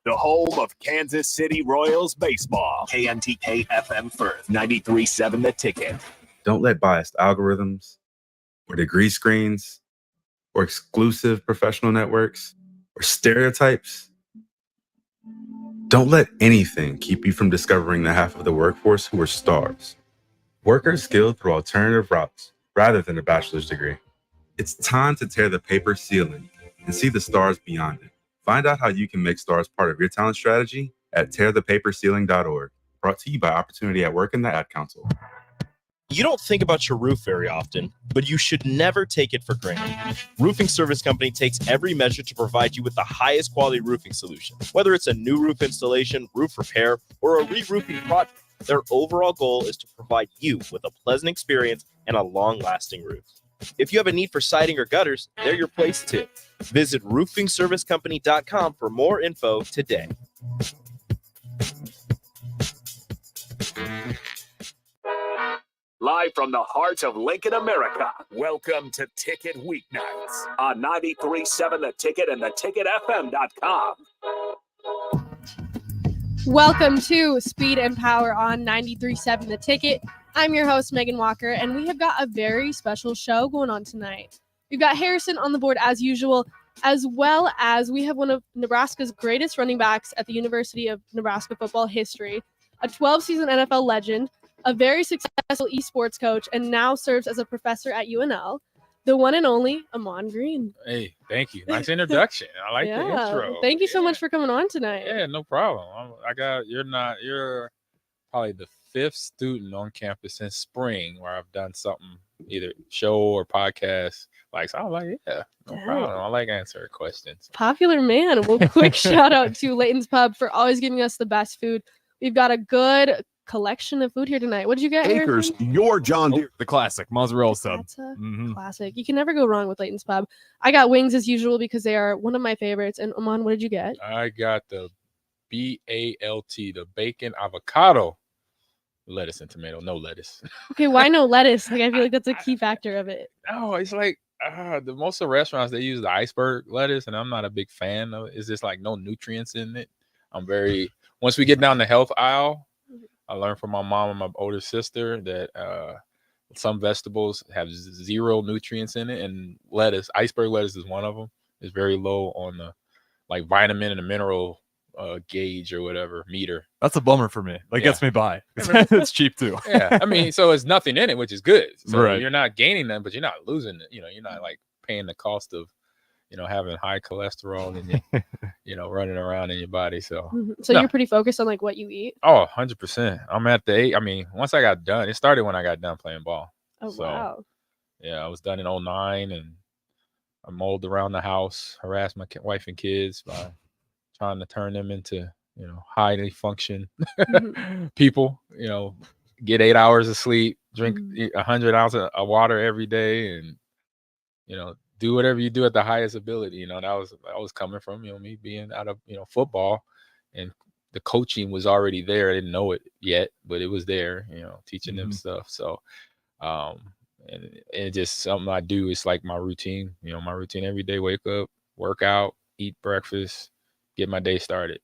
the home of Kansas City Royals baseball. KNTK FM Firth, 93.7 The Ticket. Don't let biased algorithms or degree screens or exclusive professional networks or stereotypes. Don't let anything keep you from discovering the half of the workforce who are stars. Workers skilled through alternative routes rather than a bachelor's degree. It's time to tear the paper ceiling and see the stars beyond it. Find out how you can make stars part of your talent strategy at tearthepaperceiling.org. Brought to you by Opportunity at Work and the Ad Council. You don't think about your roof very often, but you should never take it for granted. Roofing Service Company takes every measure to provide you with the highest quality roofing solution. Whether it's a new roof installation, roof repair, or a re-roofing project, their overall goal is to provide you with a pleasant experience and a long-lasting roof. If you have a need for siding or gutters, they're your place too. Visit roofingservicecompany.com for more info today. Live from the heart of Lincoln, America, welcome to Ticket Weeknights on 93.7 The Ticket and theticketfm.com. Welcome to Speed and Power on 93.7 The Ticket. I'm your host, Megan Walker, and we have got a very special show going on tonight. We've got Harrison on the board as usual, as well as we have one of Nebraska's greatest running backs at the University of Nebraska football history, a 12-season NFL legend, a very successful esports coach, and now serves as a professor at UNL, the one and only Ahman Green. Hey, thank you. Nice introduction. I like the intro. Thank you so much for coming on tonight. Yeah, no problem. You're probably the fifth student on campus since spring where I've done something, either show or podcast. So I was like, no problem. I like answering questions. Popular man. Well, quick shout out to Layton's Pub for always giving us the best food. We've got a good collection of food here tonight. What did you get, Acres, Harrison? your John Deere. The classic mozzarella sub. That's a classic. You can never go wrong with Layton's Pub. I got wings as usual because they are one of my favorites. And Ahman, what did you get? I got the BALT, the bacon avocado, lettuce and tomato. No lettuce. Okay, why no lettuce? I feel like that's a key factor of it. No, it's like the most of the restaurants, they use the iceberg lettuce, and I'm not a big fan of it. It's just like no nutrients in it. Once we get down the health aisle, I learned from my mom and my older sister that some vegetables have zero nutrients in it, and iceberg lettuce is one of them. It's very low on the vitamin and the mineral gauge or whatever meter. That's a bummer for me. Gets me by. It's cheap too. Yeah, so it's nothing in it, which is good. So right. You're not gaining them, but you're not losing it. You're not paying the cost of having high cholesterol and running around in your body. So You're pretty focused on what you eat? Oh, 100%. I'm at the once I got done, it started when I got done playing ball. Wow. Yeah, I was done in 2009, and I mulled around the house, harassed my wife and kids by trying to turn them into, highly function people, get 8 hours of sleep, drink 100 ounces of water every day, and, do whatever you do at the highest ability. That was coming from, me being out of, football, and the coaching was already there. I didn't know it yet, but it was there, teaching them stuff. So, and it's just something I do. It's like my routine, my routine every day: wake up, work out, eat breakfast, get my day started.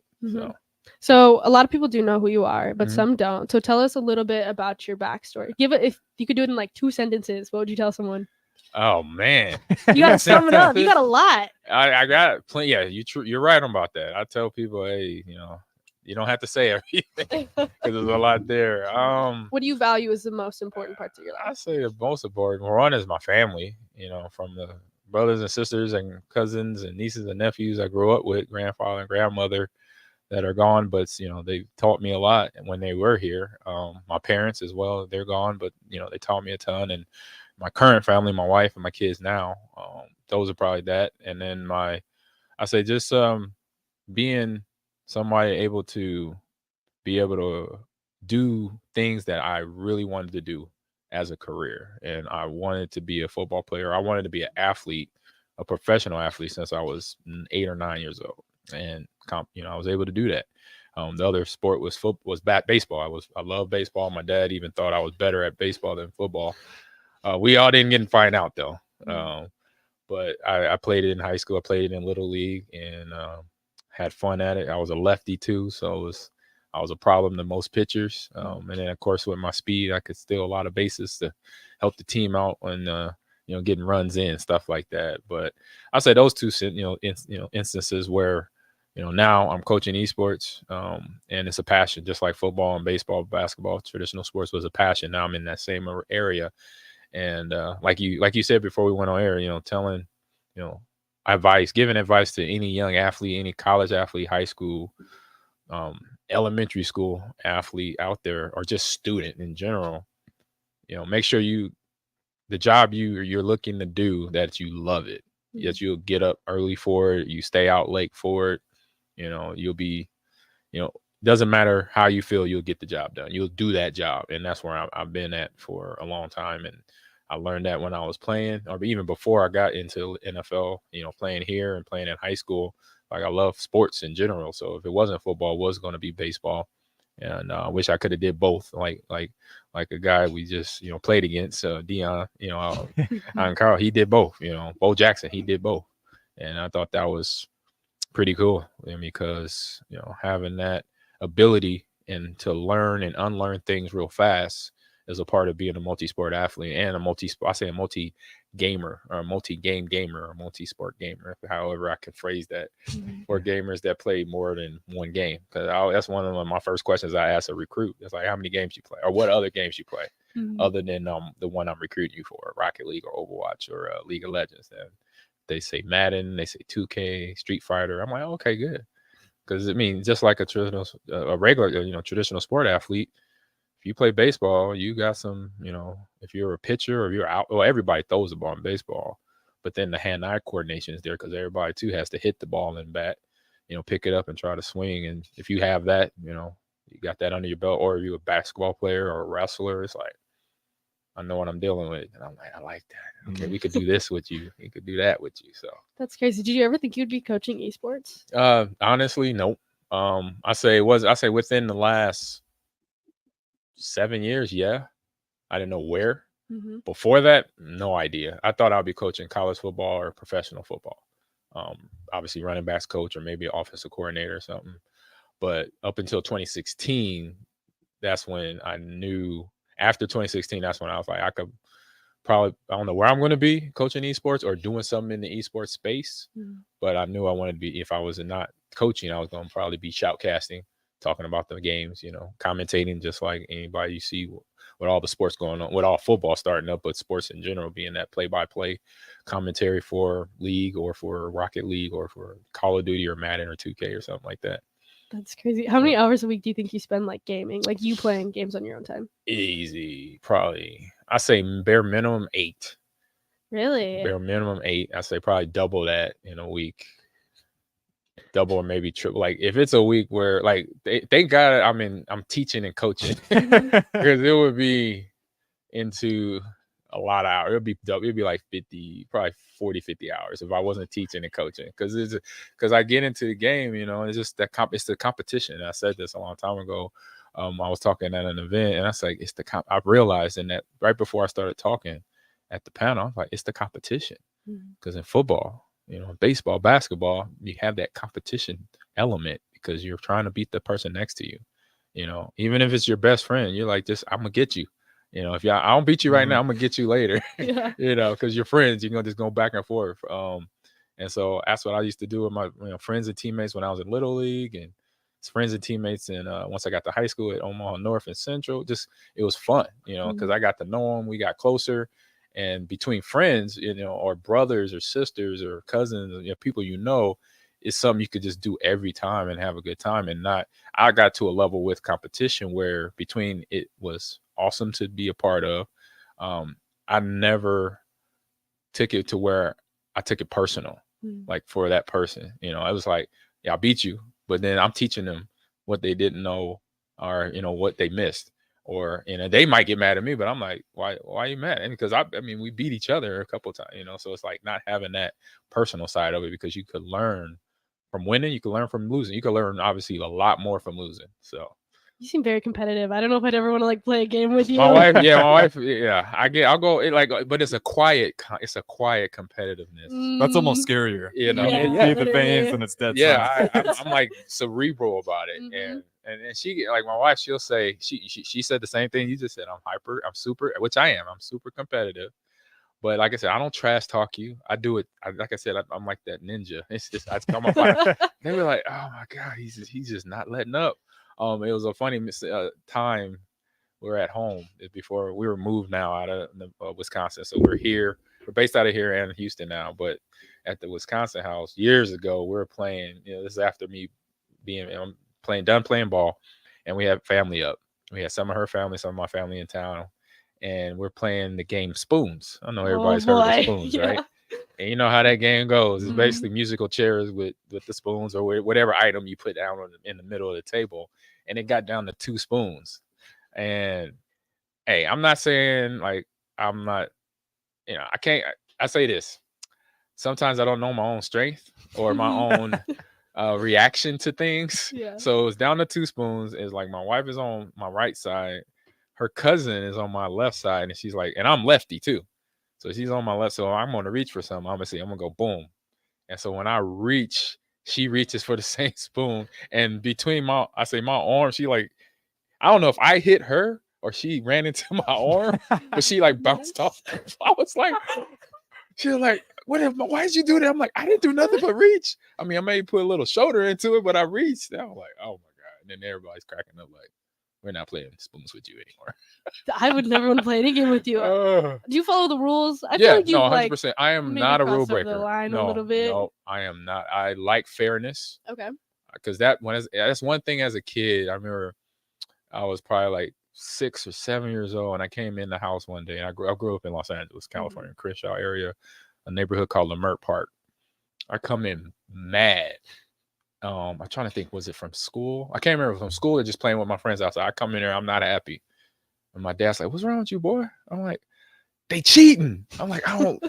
So a lot of people do know who you are, but some don't. So tell us a little bit about your backstory. If you could do it in 2 sentences, what would you tell someone? Oh man, you gotta sum it up. You got a lot. I got plenty. Yeah, you're right about that. I tell people, hey, you don't have to say everything because there's a lot there. What do you value as the most important parts of your life? I say the most important one is my family. From the brothers and sisters and cousins and nieces and nephews I grew up with, grandfather and grandmother that are gone, but they taught me a lot when they were here. My parents as well, they're gone, but they taught me a ton. And my current family, my wife and my kids now, those are probably that. And then I say just being somebody able to do things that I really wanted to do as a career. And I wanted to be a football player. I wanted to be an athlete, a professional athlete, since I was 8 or 9 years old. And I was able to do that. The other sport was baseball. I love baseball. My dad even thought I was better at baseball than football. We all didn't get to find out though. But I played it in high school. I played it in Little League, and had fun at it. I was a lefty too, so I was a problem to most pitchers. And then of course with my speed, I could steal a lot of bases to help the team out when getting runs in, stuff like that. But I say those two instances where now I'm coaching esports, and it's a passion, just like football and baseball, basketball, traditional sports was a passion. Now I'm in that same area, and like you said before we went on air, telling giving advice to any young athlete, any college athlete, high school, elementary school athlete out there, or just student in general. Make sure the job you're looking to do, that you love it, that you'll get up early for it, you stay out late for it. You'll be, doesn't matter how you feel, you'll get the job done. You'll do that job. And that's where I've been at for a long time. And I learned that when I was playing, or even before I got into NFL, playing here and playing in high school. Like, I love sports in general. So if it wasn't football, it was going to be baseball. And I wish I could have did both. Like a guy we just, played against, Dion, and Carl, he did both, Bo Jackson, he did both. And I thought that was pretty cool, because having that ability and to learn and unlearn things real fast is a part of being a multi-sport athlete and a multi-gamer or a multi-game gamer or multi-sport gamer, however I can phrase that, for gamers that play more than one game. Because that's one of my first questions I ask a recruit. It's like, how many games you play, or what other games you play, other than the one I'm recruiting you for, Rocket League or Overwatch or League of Legends. And they say Madden, they say 2K, Street Fighter. I'm like, okay, good. Because just like a regular, traditional sport athlete, if you play baseball, you got some, if you're a pitcher or you're out, well, everybody throws the ball in baseball, but then the hand-eye coordination is there because everybody too has to hit the ball and bat, pick it up and try to swing. And if you have that, you got that under your belt, or if you're a basketball player or a wrestler, it's like, I know what I'm dealing with. And I'm like, I like that. Okay, we could do this with you. We could do that with you. So that's crazy. Did you ever think you'd be coaching esports? Honestly, nope. I say within the last 7 years, yeah. I didn't know where. Before that, no idea. I thought I'd be coaching college football or professional football. Obviously running backs coach or maybe offensive coordinator or something. But up until 2016, that's when I knew. After 2016, that's when I was like, I could probably, I don't know where I'm going to be coaching esports or doing something in the esports space, but I knew I wanted to be, if I was not coaching, I was going to probably be shoutcasting, talking about the games, commentating, just like anybody you see with all the sports going on, with all football starting up, but sports in general, being that play-by-play commentary for League or for Rocket League or for Call of Duty or Madden or 2K or something like that. That's crazy. How many hours a week do you think you spend like gaming, like you playing games on your own time? Easy, probably. I say bare minimum 8. Really? Bare minimum 8. I say probably double that in a week. Double or maybe triple. Like if it's a week where, like, thank God I'm teaching and coaching, because it would be into a lot of hours. It'd be like 50, probably 40, 50 hours if I wasn't teaching and coaching. Because I get into the game, it's just it's the competition. I said this a long time ago. I was talking at an event, and I was like, I realized in that right before I started talking at the panel, I was like, it's the competition. Because in football, baseball, basketball, you have that competition element because you're trying to beat the person next to you. Even if it's your best friend, you're like, I'm gonna get you. If I don't beat you right now, I'm gonna get you later. Yeah. Because you're friends, you're gonna just go back and forth. And so that's what I used to do with my friends and teammates when I was in Little League, and friends and teammates. And once I got to high school at Omaha North and Central, it was fun, because I got to know them. We got closer. And between friends, or brothers or sisters or cousins, people is something you could just do every time and have a good time. And I got to a level with competition where between it was awesome to be a part of. I never took it to where I took it personal, like for that person. I was like, yeah, I beat you, but then I'm teaching them what they didn't know or, what they missed. Or, they might get mad at me, but I'm like, why are you mad? And because we beat each other a couple of times, so it's like not having that personal side of it, because you could learn from winning, you can learn from losing. You can learn obviously a lot more from losing. So You seem very competitive. I don't know if I'd ever want to like play a game with you. My wife, yeah. I'll go. But it's a quiet competitiveness. That's almost Mm, scarier. You know, Yeah, You see the literally. veins and it's dead yeah. silent. I'm like cerebral about it, Mhm. and she like my wife. She'll say she said the same thing you just said. I'm super, which I am. I'm super competitive. But like I said, I don't trash talk you. I do it. Like I said, I'm like that ninja. It's just I come up like they were like, oh my god, he's just not letting up. It was a funny time. We're at home before we were moved now out of Wisconsin, so we're here. We're based out of here and Houston now, but at the Wisconsin house years ago, we were playing. This is after me being done playing ball, and we had family up. We had some of her family, some of my family in town, and we're playing the game Spoons. I know Oh everybody's heard of boy. Spoons, Yeah. right? And you know how that game goes. It's Mhm. basically musical chairs with the spoons or whatever item you put down in the middle of the table. And it got down to 2 spoons. And hey, I'm not saying like I'm not, I can't. I say this. Sometimes I don't know my own strength or my own reaction to things. Yeah. So it's down to 2 spoons. It's like my wife is on my right side, her cousin is on my left side, and she's like, and I'm lefty too. So she's on my left. So I'm gonna reach for something. I'm gonna go boom. And so when I reach, she reaches for the same spoon. And between my arm, she like, I don't know if I hit her or she ran into my arm, but she like bounced off. I was like, she was like, why did you do that? I'm like, I didn't do nothing but reach. I mean, I may put a little shoulder into it, but I reached. And I'm like, oh my God. And then everybody's cracking up like, we're not playing spoons with you anymore. I would never want to play any game with you. Do you follow the rules? I feel Yeah, like you no, like 100%. I am maybe not a rule crossed over the breaker. line a No, little bit. no, I am not. I like fairness Okay. because that's one thing as a kid. I remember I was probably like 6 or 7 years old, and I came in the house one day. And I grew up in Los Angeles, California, Crenshaw area, a neighborhood called Lamert Park. I come in mad. I'm trying to think, was it from school? I can't remember, from school or just playing with my friends outside. I come in there, I'm not happy. And my dad's like, what's wrong with you, boy? I'm like, they cheating. I'm like, I don't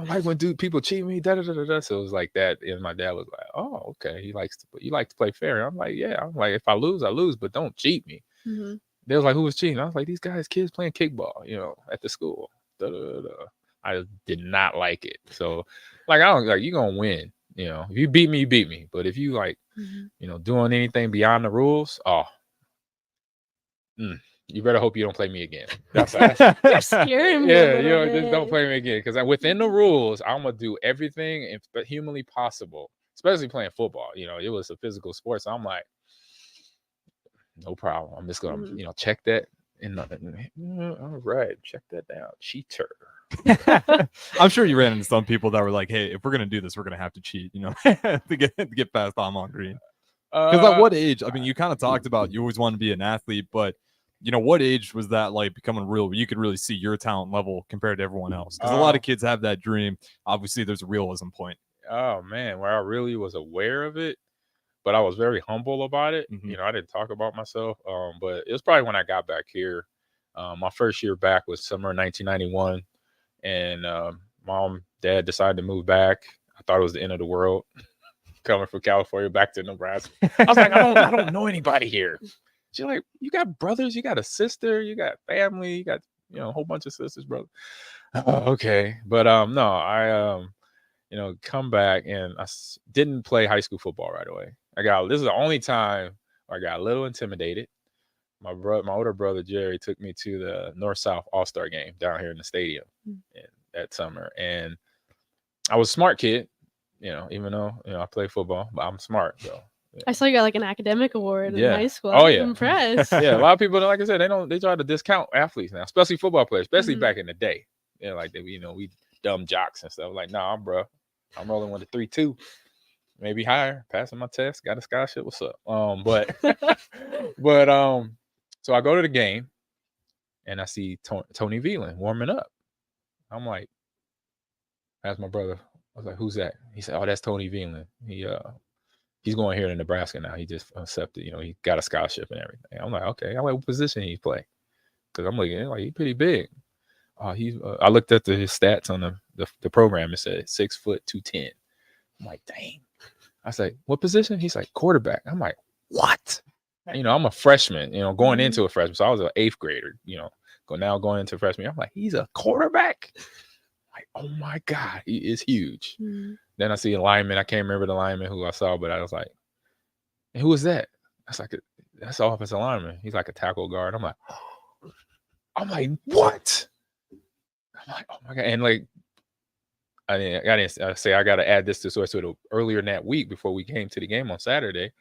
like when people cheat me. Da, da, da, da, da. So it was like that. And my dad was like, oh, okay. You like to play fair. I'm like, yeah. I'm like, if I lose, I lose, but don't cheat me. Mm-hmm. They was like, who was cheating? I was like, these kids playing kickball, at the school. Da, da, da, da. I did not like it. So like, I don't like, you're gonna win. If you beat me, you beat me. But if you like, doing anything beyond the rules, you better hope you don't play me again. That's You're scaring me. yeah, just don't play me again. Because within the rules, I'm gonna do everything humanly possible. Especially playing football. It was a physical sport, so I'm like, no problem. I'm just gonna, check that. All right, check that down. Cheater. I'm sure you ran into some people that were like, hey, if we're gonna do this, we're gonna have to cheat, to get past Ahman Green. Because at what age? I mean, you kind of talked about you always wanted to be an athlete, but what age was that like becoming real where you could really see your talent level compared to everyone else? Because a lot of kids have that dream. Obviously, there's a realism point. Oh man, where I really was aware of it, but I was very humble about it. Mm-hmm. I didn't talk about myself. But it was probably when I got back here. My first year back was summer 1991, and mom, dad decided to move back. I thought it was the end of the world, coming from California back to Nebraska. I was like, I don't know anybody here. She's like, you got brothers, you got a sister, you got family, you got a whole bunch of sisters, brother. Okay, but no, I come back and I didn't play high school football right away. This is the only time where I got a little intimidated. My older brother Jerry took me to the North-South All-Star game down here in the stadium that summer, and I was a smart kid, even though I play football, but I'm smart though. Yeah. I saw you got like an academic award in high school. Oh I'm yeah, impressed. Yeah, a lot of people, like I said, they try to discount athletes now, especially football players, especially back in the day. Like they, we dumb jocks and stuff. Like, nah, bro, I'm rolling with a 3.2, maybe higher, passing my test, got a scholarship. What's up? But so I go to the game, and I see Tony Veland warming up. I'm like, asked my brother. I was like, who's that? He said, oh, that's Tony Veland. He's going here to Nebraska now. He just accepted, he got a scholarship and everything. I'm like, okay. I'm like, what position he play? Because I'm looking like he's pretty big. I looked at his stats on the program. It said 6 foot 210. I'm like, dang. I was like, what position? He's like, quarterback. I'm like, what? I'm a freshman, going Mhm. into a freshman. So I was an 8th grader, going into freshman. I'm like, he's a quarterback. Like, oh my God, he is huge. Mhm. Then I see a lineman. I can't remember the lineman who I saw, but I was like, who was that? That's like that's the offensive lineman. He's like a tackle guard. I'm like, what? I'm like, oh my God. And like, I didn't say I got to add this to sort of earlier in that week before we came to the game on Saturday.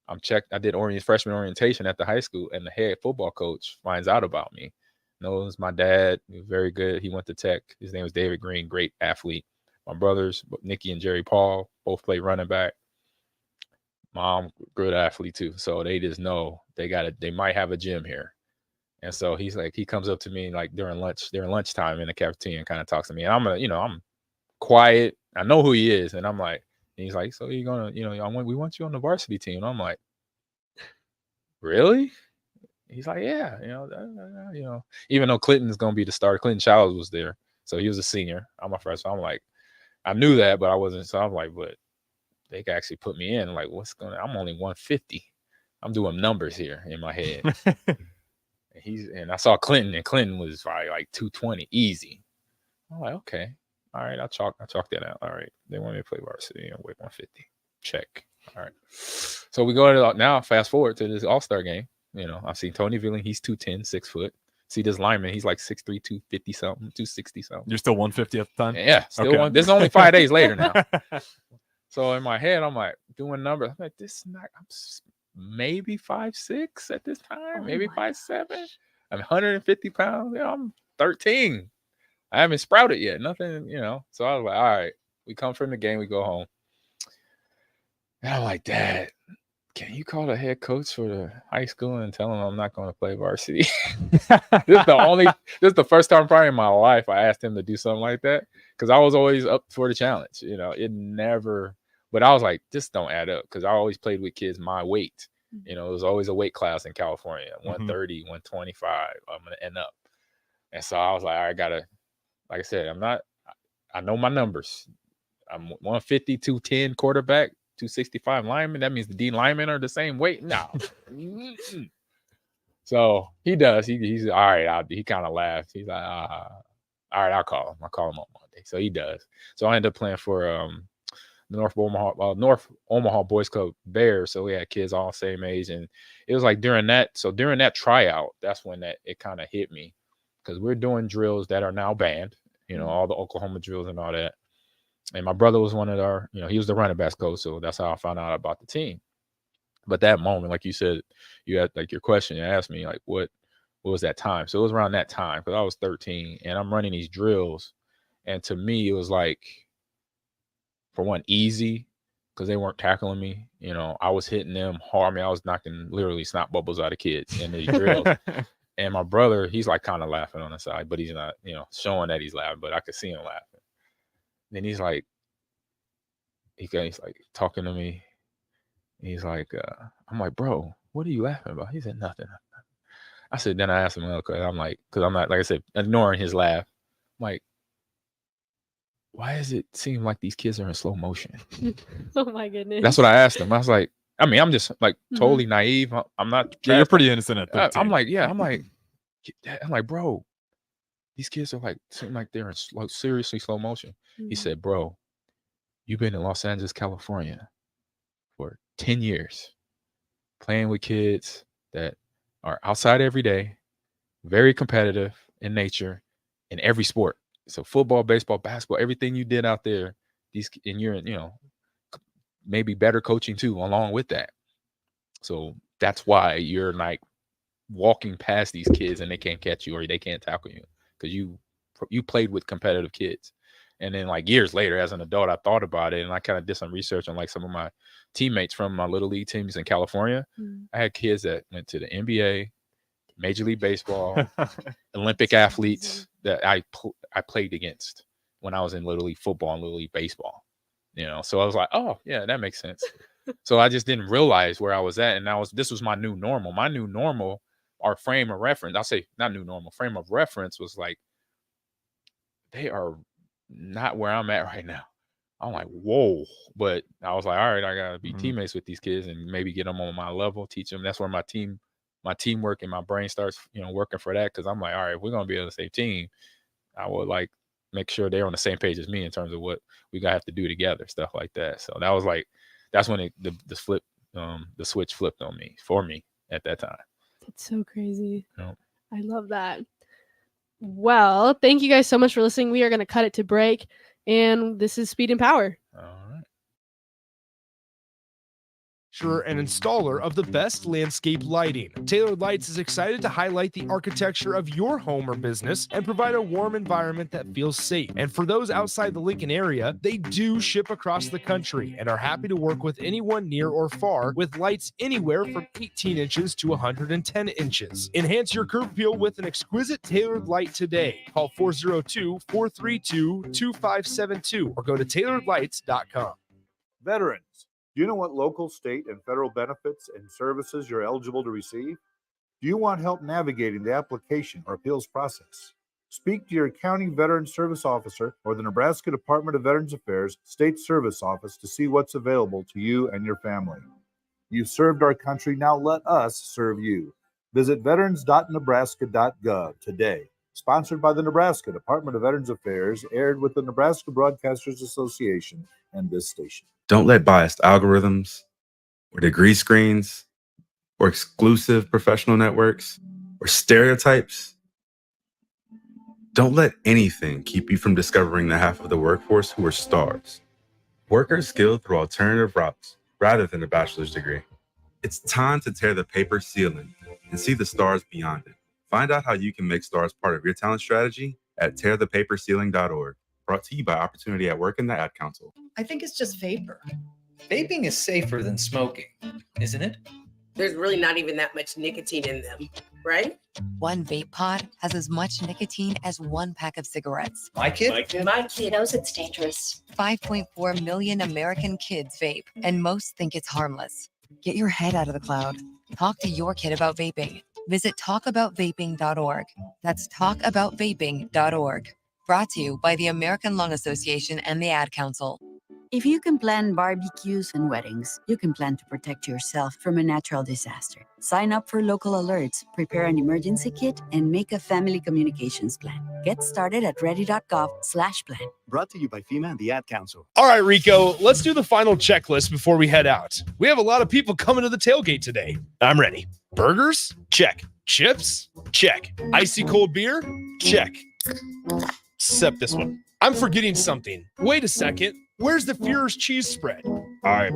I did freshman orientation at the high school, and the head football coach finds out about me. Knows my dad, very good. He went to Tech. His name was David Green, great athlete. My brothers, Nikki and Jerry Paul, both play running back. Mom, good athlete too. So they just know they might have a gym here. And so he comes up to me like during lunchtime in the cafeteria and kind of talks to me. And I'm quiet. I know who he is. And I'm like, and he's like, so you're gonna, we want you on the varsity team. And I'm like, really? He's like, yeah, even though Clinton's gonna be the starter, Clinton Childs was there, so he was a senior. I'm a freshman. I'm like, I knew that, but I wasn't. So I'm like, but they could actually put me in. Like, I'm only 150. I'm doing numbers here in my head. And I saw Clinton, and Clinton was probably like 220, easy. I'm like, okay, all right, I'll chalk that out. All right, they want me to play varsity and weight 150. Check. All right. So we go to now. Fast forward to this All-Star game. I've seen Tony Villing. He's 210, 6 foot. See this lineman. He's like 6'3", 250 something, 260 something. You're still 150 at the time? Yeah, still okay. one. This is only 5 days later now. So in my head, I'm like doing numbers. I'm like, this is not. I'm maybe 5'6" at this time, maybe 5'7". I'm 150 pounds. I'm 13. I haven't sprouted yet. Nothing, So I was like, all right. We come from the game. We go home. And I'm like, Dad, can you call the head coach for the high school and tell him I'm not going to play varsity? This is the first time probably in my life I asked him to do something like that, because I was always up for the challenge. It never, but I was like, this don't add up, because I always played with kids my weight. It was always a weight class in California, 130, 125, and up. And so I was like, I gotta, like I said, I know my numbers. I'm 150, 210 quarterback, 265 lineman. That means the D linemen are the same weight. No. So he does. He's all right. He kind of laughs. He's like, all right, I'll call him. I'll call him on Monday. So he does. So I ended up playing for the North Omaha Boys Club Bears. So we had kids all same age, and it was like during that tryout, that's when it kind of hit me, because we're doing drills that are now banned. All the Oklahoma drills and all that. And my brother was one of our, he was the running backs coach. So that's how I found out about the team. But that moment, like you said, you had like your question, you asked me like, what was that time? So it was around that time, because I was 13 and I'm running these drills. And to me, it was like, for one, easy, because they weren't tackling me. I was hitting them hard. I mean, I was knocking literally snot bubbles out of kids in these drills. And my brother, he's like kind of laughing on the side, but he's not, showing that he's laughing, but I could see him laughing. Then he's like, he's like talking to me. He's like, I'm like, bro, what are you laughing about? He said, nothing. I said, then I asked him another question. I'm like, because I'm not, like I said, ignoring his laugh. I'm like, why does it seem like these kids are in slow motion? Oh my goodness. That's what I asked him. I was like, I mean, I'm just like totally naive. I'm not. Yeah, you're pretty innocent at 13. I'm like, yeah. I'm like, bro, these kids are like, seem like they're in seriously slow motion. He said, bro, you've been in Los Angeles, California for 10 years playing with kids that are outside every day, very competitive in nature in every sport. So football, baseball, basketball, everything you did out there, and you're, maybe better coaching too, along with that. So that's why you're like walking past these kids and they can't catch you or they can't tackle you, because you played with competitive kids. And then like years later, as an adult, I thought about it and I kind of did some research on like some of my teammates from my little league teams in California. I had kids that went to the NBA, Major League Baseball, Olympic athletes that I played against when I was in Little League football and Little League baseball. So I was like, oh yeah, that makes sense. So I just didn't realize where I was at, and this was my new normal. My new normal, our frame of reference, I'll say not new normal, frame of reference was like, they are not where I'm at right now. I'm like, whoa. But I was like, all right, I gotta be Mhm. teammates with these kids and maybe get them on my level, teach them. That's where my teamwork and my brain starts, working for that. Cause I'm like, all right, if we're gonna be on the same team, I would like make sure they're on the same page as me in terms of what we gotta have to do together, stuff like that. So that was like, that's when the switch flipped on me for me at that time. That's so crazy. Yep. I love that. Well, thank you guys so much for listening. We are going to cut it to break, and this is Speed and Power. All right. And installer of the best landscape lighting. Tailored Lights is excited to highlight the architecture of your home or business and provide a warm environment that feels safe. And for those outside the Lincoln area, they do ship across the country and are happy to work with anyone near or far with lights anywhere from 18 inches to 110 inches. Enhance your curb appeal with an exquisite tailored light today. Call 402-432-2572 or go to tailoredlights.com. Veterans, do you know what local, state, and federal benefits and services you're eligible to receive? Do you want help navigating the application or appeals process? Speak to your county veteran service officer or the Nebraska Department of Veterans Affairs State Service Office to see what's available to you and your family. You've served our country, now let us serve you. Visit veterans.nebraska.gov today. Sponsored by the Nebraska Department of Veterans Affairs, aired with the Nebraska Broadcasters Association and this station. Don't let biased algorithms or degree screens or exclusive professional networks or stereotypes. Don't let anything keep you from discovering the half of the workforce who are stars. Workers skilled through alternative routes rather than a bachelor's degree. It's time to tear the paper ceiling and see the stars beyond it. Find out how you can make stars part of your talent strategy at tearthepaperceiling.org. Brought to you by Opportunity at Work and the Ad Council. I think it's just vapor. Vaping is safer than smoking, isn't it? There's really not even that much nicotine in them, right? One vape pod has as much nicotine as one pack of cigarettes. My kid knows it's dangerous. 5.4 million American kids vape, and most think it's harmless. Get your head out of the cloud. Talk to your kid about vaping. Visit talkaboutvaping.org. That's talkaboutvaping.org. Brought to you by the American Lung Association and the Ad Council. If you can plan barbecues and weddings, you can plan to protect yourself from a natural disaster. Sign up for local alerts, prepare an emergency kit, and make a family communications plan. Get started at ready.gov/plan. Brought to you by FEMA and the Ad Council. All right, Rico, let's do the final checklist before we head out. We have a lot of people coming to the tailgate today. I'm ready. Burgers? Check. Chips? Check. Icy cold beer? Check. Except this one. I'm forgetting something. Wait a second. Where's the Führer's cheese spread? I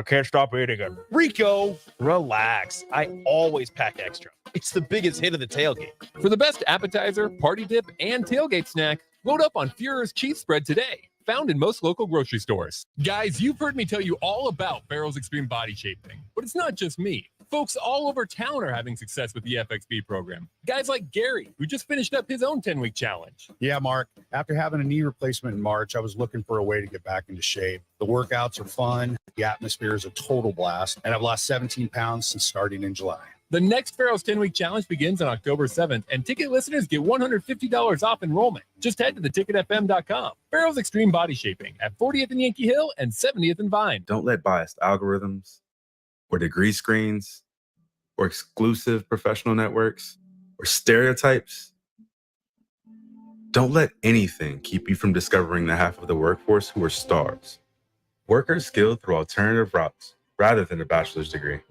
can't stop eating it. Rico, relax. I always pack extra. It's the biggest hit of the tailgate. For the best appetizer, party dip, and tailgate snack, load up on Führer's cheese spread today. Found in most local grocery stores. Guys, you've heard me tell you all about Farrell's Extreme Body Shaping, but it's not just me. Folks all over town are having success with the FXB program. Guys like Gary, who just finished up his own 10-week challenge. Yeah, Mark. After having a knee replacement in March, I was looking for a way to get back into shape. The workouts are fun. The atmosphere is a total blast. And I've lost 17 pounds since starting in July. The next Farrell's 10-week challenge begins on October 7th, and ticket listeners get $150 off enrollment. Just head to theticketfm.com. Farrell's Extreme Body Shaping at 40th and Yankee Hill and 70th and Vine. Don't let biased algorithms or degree screens or exclusive professional networks or stereotypes. Don't let anything keep you from discovering the half of the workforce who are stars. Workers skilled through alternative routes rather than a bachelor's degree.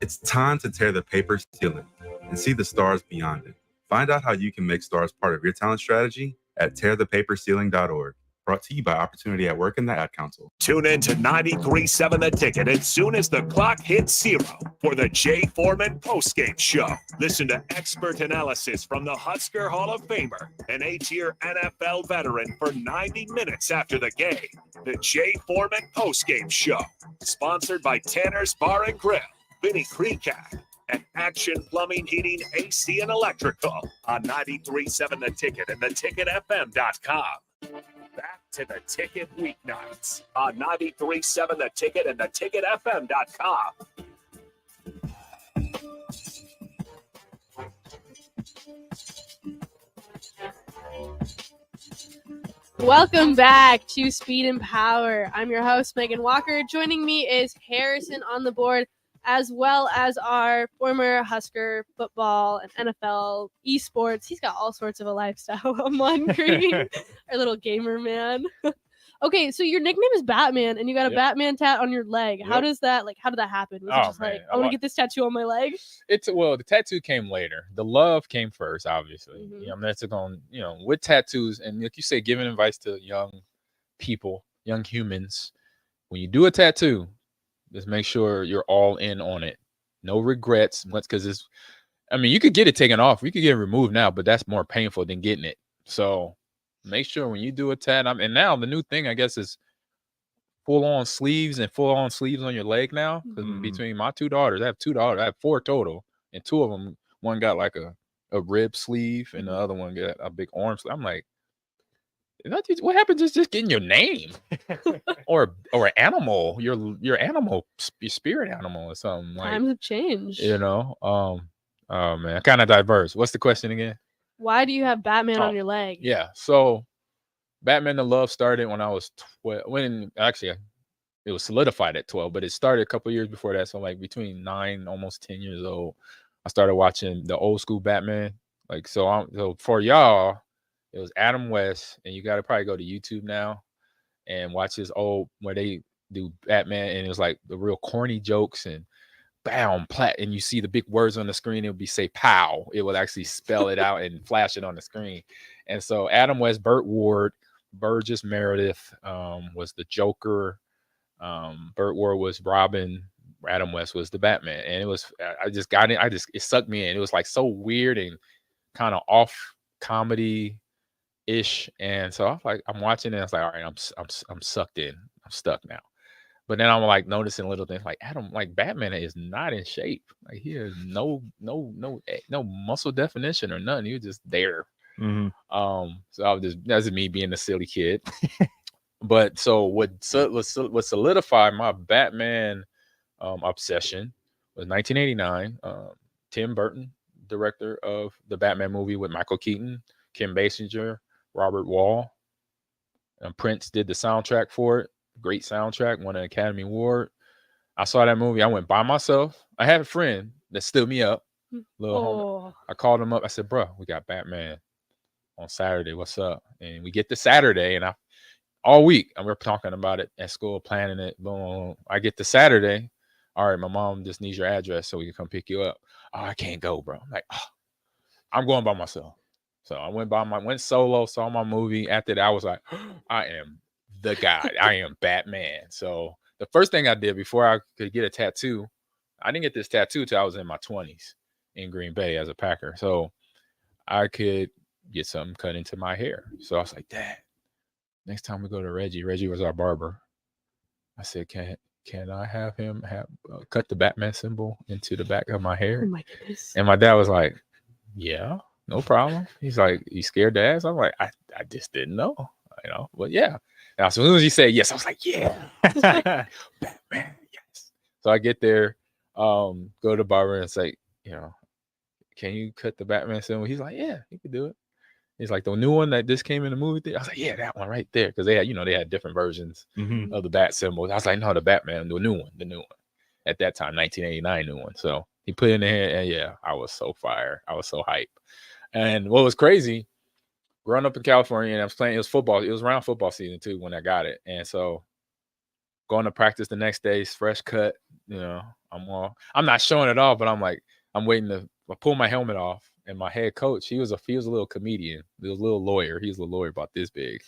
It's time to tear the paper ceiling and see the stars beyond it. Find out how you can make stars part of your talent strategy at tearthepaperceiling.org. Brought to you by Opportunity at Work and the Ad Council. Tune in to 93.7 The Ticket as soon as the clock hits 0 for the Jay Foreman postgame show. Listen to expert analysis from the Husker Hall of Famer, an 8-year NFL veteran for 90 minutes after the game. The Jay Foreman postgame show, sponsored by Tanner's Bar and Grill, Vinny Kreekak, and Action Plumbing, Heating, AC, and Electrical on 93.7 The Ticket and theticketfm.com. Back to The Ticket weeknights on 93.7 The Ticket and theticketfm.com. Welcome back to Speed and Power. I'm your host, Megan Walker. Joining me is Harrison on the board, as well as our former Husker football and NFL esports. He's got all sorts of a lifestyle. Ahman Green, our little gamer man. Okay, so your nickname is Batman, and you got a Batman tat on your leg. How does that how did that happen? Was it just like, I want to get this tattoo on my leg? The tattoo came later. The love came first, obviously. Mhm. You know, that's going, with tattoos, and like you say, giving advice to young people, young humans. When you do a tattoo, just make sure you're all in on it. No regrets, because you could get it taken off. We could get it removed now, but that's more painful than getting it. So make sure when you do a tat, and now the new thing, I guess, is full-on sleeves on your leg now. Because between my two daughters, I have 4 total, and 2 of them, one got like a rib sleeve, and the other one got a big arm sleeve. I'm like, what happened to just getting your name or an animal, your animal, your spirit animal or something? Like, Times have changed. Oh man, kind of diverse. What's the question again? Why do you have Batman on your leg? Yeah, so Batman the Love started when I was 12. When actually it was solidified at 12, but it started a couple years before that. So like between 9, almost 10 years old, I started watching the old school Batman. Like so for y'all, it was Adam West, and you got to probably go to YouTube now and watch his old where they do Batman, and it was like the real corny jokes and bam, plat, and you see the big words on the screen. It would be say pow. It would actually spell it out and flash it on the screen. And so Adam West, Burt Ward, Burgess Meredith was the Joker. Burt Ward was Robin. Adam West was the Batman. And it was, I just got it. It sucked me in. It was like so weird and kind of off comedy ish. And so I was like, I'm watching it. And I was like, all right, I'm sucked in. I'm stuck now. But then I'm like noticing little things like Batman is not in shape. Like he has no muscle definition or nothing. He was just there. So that's me being a silly kid. But so what solidified my Batman obsession was 1989. Tim Burton, director of the Batman movie with Michael Keaton, Kim Basinger, Robert Wall. Prince did the soundtrack for it. Great soundtrack, won an Academy Award. I saw that movie. I went by myself. I had a friend that stood me up. Homie. I called him up. I said, bro, we got Batman on Saturday. What's up? And we get to Saturday, and all week, and we're talking about it at school, planning it. Boom. I get to Saturday. All right, my mom just needs your address so we can come pick you up. Oh, I can't go, bro. I'm like, I'm going by myself. So I went solo, saw my movie. After that, I was like, I am the guy. I am Batman. So the first thing I did before I could get a tattoo, I didn't get this tattoo till I was in my 20s in Green Bay as a Packer. So I could get something cut into my hair. So I was like, Dad, next time we go to Reggie was our barber. I said, can I have him cut the Batman symbol into the back of my hair? Oh my goodness. And my dad was like, yeah, no problem. He's like, you scared to ask? I'm like, I just didn't know, but yeah. Now, as soon as he said yes, I was like, yeah, Batman, yes. So I get there, go to the barber and say, can you cut the Batman symbol? He's like, yeah, you can do it. He's like, the new one that just came in the movie theater. I was like, yeah, that one right there. Because they had different versions of the bat symbol. I was like, no, the Batman, the new one. At that time, 1989 new one. So he put it in there, and yeah, I was so fire. I was so hype. And what was crazy, growing up in California, and I was playing, it was football. It was around football season too when I got it. And so going to practice the next day, fresh cut, I'm not showing it off, but I'm like, I'm waiting to pull my helmet off. And my head coach, he was a little comedian. He was a little lawyer. He was a little lawyer about this big.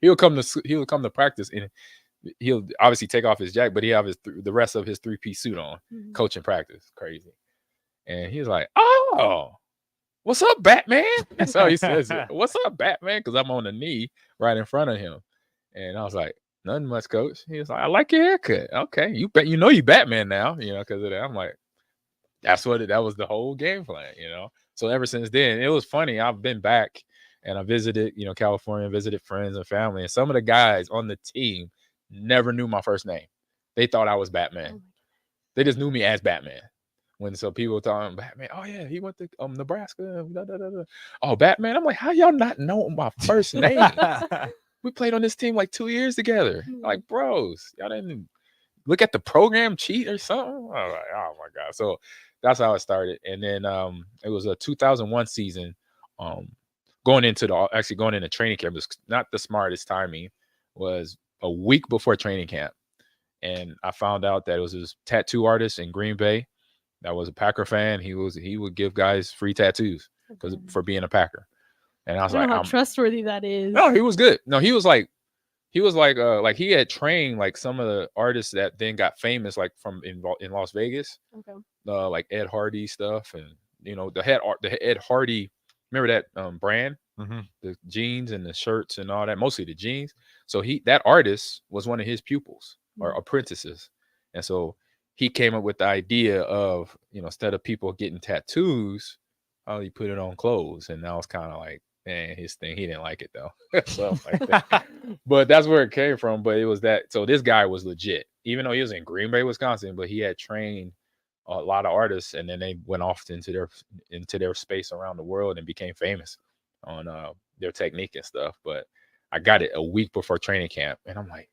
He'll come to practice, and he'll obviously take off his jacket, but he have the rest of his 3-piece suit on, coaching practice. Crazy. And he was like, oh, what's up, Batman? That's how he says it. What's up, Batman? Because I'm on the knee right in front of him. And I was like, nothing much, coach. He was like, I like your haircut. Okay, you Batman now, because of that. I'm like, that was the whole game plan, So ever since then, it was funny. I've been back and I visited, California, visited friends and family. And some of the guys on the team never knew my first name. They thought I was Batman. They just knew me as Batman. When so people talking Batman, oh yeah, he went to Nebraska. Da, da, da, da. Oh, Batman. I'm like, how y'all not know my first name? We played on this team like 2 years together. Like bros. Y'all didn't look at the program cheat or something. I was like, oh my God. So that's how it started. And then it was a 2001 season. Going into training camp was not the smartest timing. Was a week before training camp. And I found out that it was this tattoo artist in Green Bay that was a Packer fan. He would give guys free tattoos for being a Packer. And I was I don't like, know how trustworthy that is. no, he was good. No, he was like he had trained like some of the artists that then got famous, like from in Las Vegas. Okay. Like Ed Hardy stuff, and the Ed Hardy. Remember that brand, the jeans and the shirts and all that, mostly the jeans. So that artist was one of his pupils or apprentices, and so he came up with the idea of instead of people getting tattoos, how you put it on clothes, and that was kind of like. Man, his thing, he didn't like it though. So like that. But that's where it came from. But it was that. So this guy was legit, even though he was in Green Bay, Wisconsin. But he had trained a lot of artists, and then they went off into their space around the world and became famous on their technique and stuff. But I got it a week before training camp, and I'm like,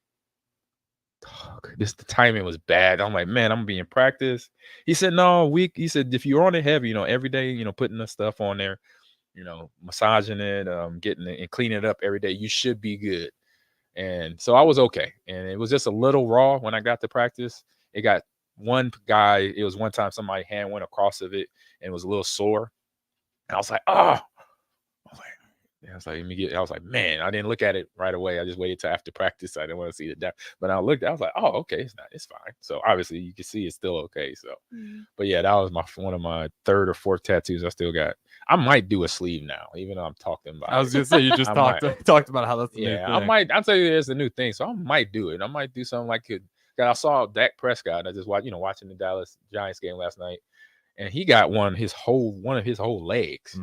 the timing was bad. I'm like, man, I'm gonna be in practice. He said, no, a week. He said, if you're on it heavy, every day, putting the stuff on there. Massaging it, getting it and cleaning it up every day, you should be good. And so I was okay. And it was just a little raw when I got to practice. It got one guy, it was one time somebody's hand went across of it and it was a little sore. And I was like, oh. I was like, man, I didn't look at it right away. I just waited till after practice. I didn't want to see it. But I looked, I was like, oh, okay, it's fine. So obviously you can see it's still okay. So, but yeah, that was one of my third or fourth tattoos I still got. I might do a sleeve now, even though I'm talking about. I was gonna say you just talked about how that's the new thing. I'll tell you, it's a new thing, so I might do it. I might do something like it. I saw Dak Prescott. I just watching the Dallas Giants game last night, and he got one of his whole legs.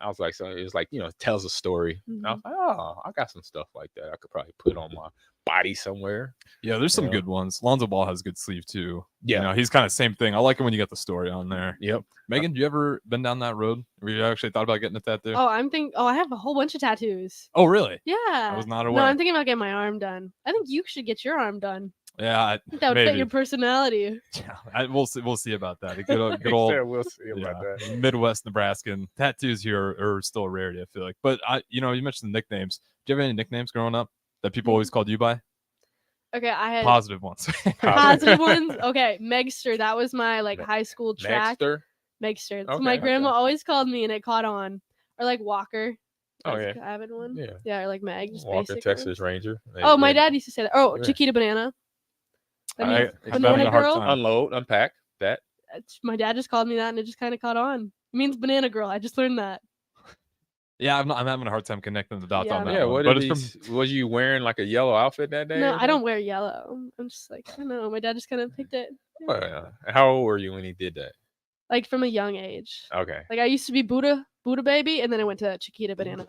I was like, so it was like, it tells a story. I was like, oh, I got some stuff like that I could probably put on my body somewhere. Yeah, there's some good ones. Lonzo Ball has a good sleeve too. Yeah, he's kind of same thing. I like it when you got the story on there. Yep. Megan, you ever been down that road where you actually thought about getting a tattoo? Oh, I have a whole bunch of tattoos. Oh, really? Yeah. I was not aware. No, I'm thinking about getting my arm done. I think you should get your arm done. Yeah, that would fit your personality. Yeah, we'll see about that. A good old we'll see about that. Midwest Nebraskan tattoos here are still a rarity, I feel like. But you mentioned nicknames. Do you have any nicknames growing up that people always called you by? Okay, I had positive ones. Positive ones. Okay, Megster. That was my high school track. Megster. That's what my grandma always called me, and it caught on. Or like Walker. Oh yeah, I had one. Yeah, or like Meg. Just Walker, Texas Ranger. Oh, my dad used to say that. Oh, Chiquita Banana. Banana girl. Unload, unpack that. My dad just called me that, and it just kind of caught on. It means banana girl. I just learned that. Yeah, I'm having a hard time connecting the dots on that. Yeah, was you wearing like a yellow outfit that day? No, I don't wear yellow. I'm just like, I don't know. My dad just kind of picked it. Well, how old were you when he did that? Like from a young age. Okay. Like I used to be Buddha baby, and then I went to Chiquita Banana.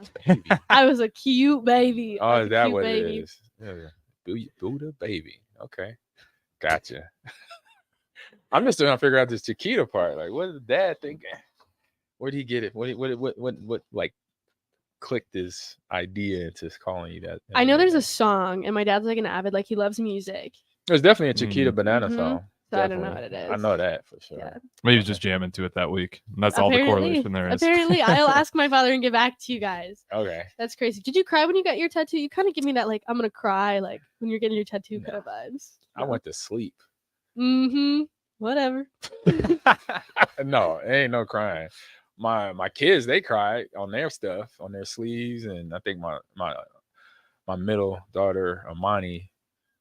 I was a cute baby. Oh, is that what it is? Yeah. Buddha baby. Okay. Gotcha. I'm just trying to figure out this Chiquita part. Like, what is dad thinking? Where did he get it? What like clicked this idea into calling you that? I know there's a song, and my dad's like an avid, like he loves music. There's definitely a Chiquita Banana song. So I don't know what it is. I know that for sure. Yeah. Maybe just jamming to it that week. And that's all the correlation there is. Apparently, I'll ask my father and get back to you guys. Okay. That's crazy. Did you cry when you got your tattoo? You kind of give me that, like, I'm going to cry, like, when you're getting your tattoo kind of vibes. I went to sleep. Whatever. No, it ain't no crying. My kids, they cry on their stuff, on their sleeves. And I think my middle daughter, Amani,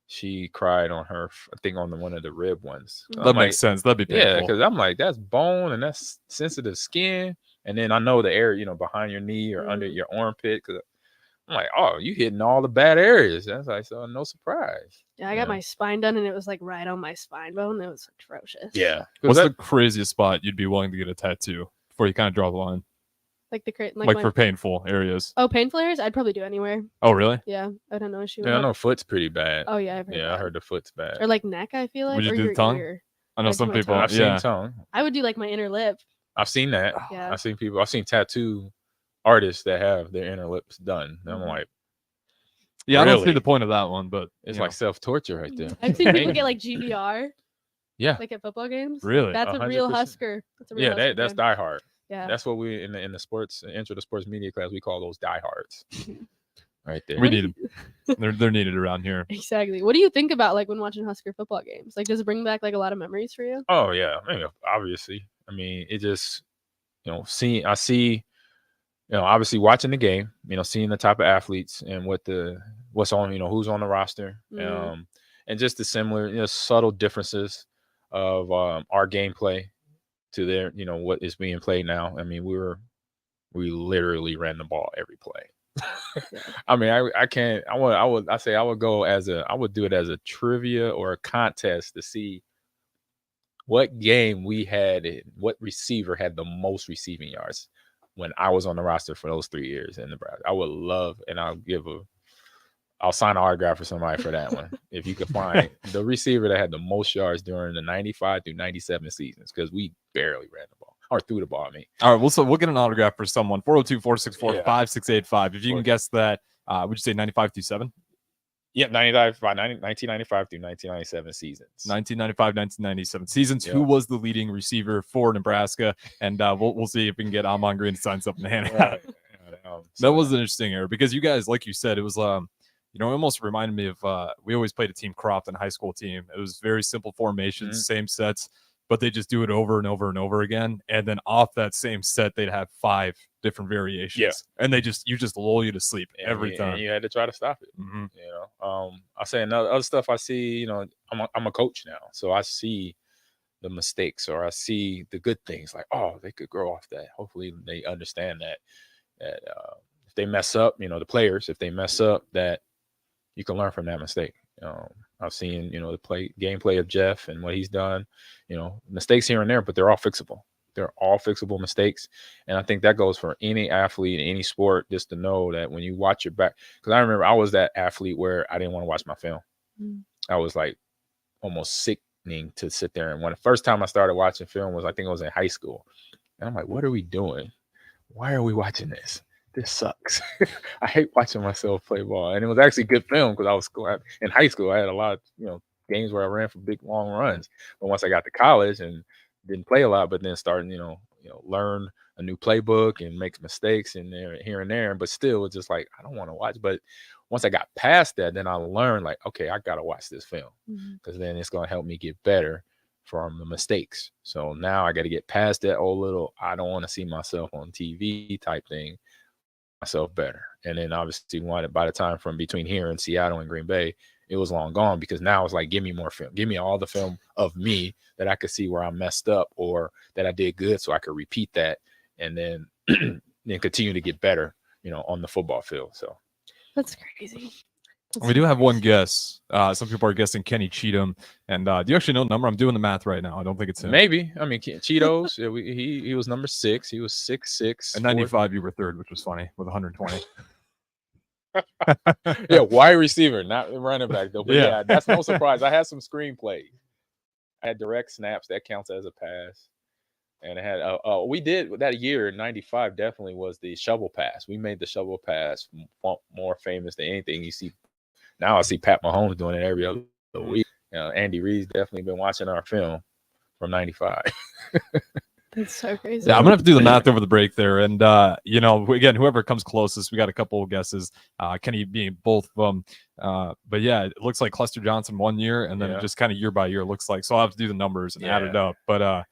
she cried on her, I think on one of the rib ones. That makes sense. That'd be painful. Yeah, because I'm like, that's bone and that's sensitive skin. And then I know the area, behind your knee or under your armpit. Because I'm like, oh, you hitting all the bad areas. That's like, so no surprise. Yeah, I got my spine done, and it was like right on my spine bone. It was atrocious. Yeah. What's the craziest spot you'd be willing to get a tattoo before you kind of draw the line? Like for painful areas. Oh, painful areas? I'd probably do anywhere. Oh, really? Yeah, I don't know issue. Yeah, I know foot's pretty bad. Oh yeah, I heard the foot's bad. Or like neck, I feel like. Would you or do your the tongue? Ear. I know Like some my people. tongue. I've Yeah. seen some. I would do like my inner lip. I've seen that. Yeah. I've seen people. I've seen tattoo artists that have their inner lips done. And I'm Mhm. like, Yeah, I don't see really? the point of that one, but It's you like know. self torture right there. I've seen people Ain't get it? like GBR, Yeah, like at football games. Really? That's a real 100%. Husker. That's a real Yeah, Husker that's fan. die hard. Yeah. That's what we in the sports intro to sports media class we call those diehards. Right there. We need them. They're needed around here. Exactly. What do you think about like when watching Husker football games? Like, does it bring back like a lot of memories for you? Oh yeah, I mean, obviously. I mean, it just I see, obviously watching the game, seeing the type of athletes and what's on, who's on the roster, and just the similar, subtle differences of our gameplay to their, what is being played now. I mean, we literally ran the ball every play. I mean, I can't. I would do it as a trivia or a contest to see what game we had, what receiver had the most receiving yards when I was on the roster for those 3 years in Nebraska. I would love, and I'll sign an autograph for somebody for that one. If you could find the receiver that had the most yards during the 95 through 97 seasons, because we barely ran the ball or threw the ball. I mean, all right, we'll get an autograph for someone. 402-464-5685. If you can guess that, would you say 95 through 7? Yeah, 1995 through 1997 seasons. 1995, 1997 seasons. Yeah. Who was the leading receiver for Nebraska? And we'll see if we can get Ahman Green to sign something to hand out. That was an interesting era because you guys, like you said, it was it almost reminded me of we always played a team Crofton high school team. It was very simple formations, same sets, but they just do it over and over and over again. And then off that same set, they'd have 5 different variations. Yeah. And you just lull you to sleep every time. And you had to try to stop it. I say other stuff I see, I'm a coach now. So I see the mistakes or I see the good things like, oh, they could grow off that. Hopefully they understand that if they mess up, the players, if they mess up, that you can learn from that mistake. I've seen, the gameplay of Jeff and what he's done, mistakes here and there, but they're all fixable. They're all fixable mistakes. And I think that goes for any athlete in any sport, just to know that when you watch your back, because I remember I was that athlete where I didn't want to watch my film. I was like almost sickening to sit there. And when the first time I started watching film was, I think I was in high school. And I'm like, what are we doing? Why are we watching this? This sucks. I hate watching myself play ball. And it was actually good film because I was in high school. I had a lot of, games where I ran for big, long runs. But once I got to college and didn't play a lot, but then starting, learn a new playbook and make mistakes in there, here and there. But still, it's just like, I don't want to watch. But once I got past that, then I learned like, okay, I got to watch this film because then it's going to help me get better from the mistakes. So now I got to get past that old little, I don't want to see myself on TV type thing, myself better. And then obviously by the time from between here and Seattle and Green Bay, it was long gone because now it's like, give me more film, give me all the film of me that I could see where I messed up or that I did good so I could repeat that and then then continue to get better, on the football field. So that's crazy. We do have one guess. Some people are guessing Kenny Cheatham. And do you actually know the number? I'm doing the math right now. I don't think it's him. Maybe. I mean, Cheetos, he was number 6. He was 6'6". And 95, you were 3rd, which was funny, with 120. Yeah, wide receiver, not running back, though. But Yeah. that's no surprise. I had some screenplays. I had direct snaps. That counts as a pass. And it had we did that year in 95 definitely was the shovel pass. We made the shovel pass more famous than anything you see. Now I see Pat Mahomes doing it every other week. Andy Reid's definitely been watching our film from 95. That's so crazy. Yeah, I'm gonna have to do the math over the break there, and again, whoever comes closest, we got a couple of guesses. Kenny being both of them, but yeah, it looks like Cluster Johnson 1 year, and then it just kind of year by year looks like. So I'll have to do the numbers and add it up, but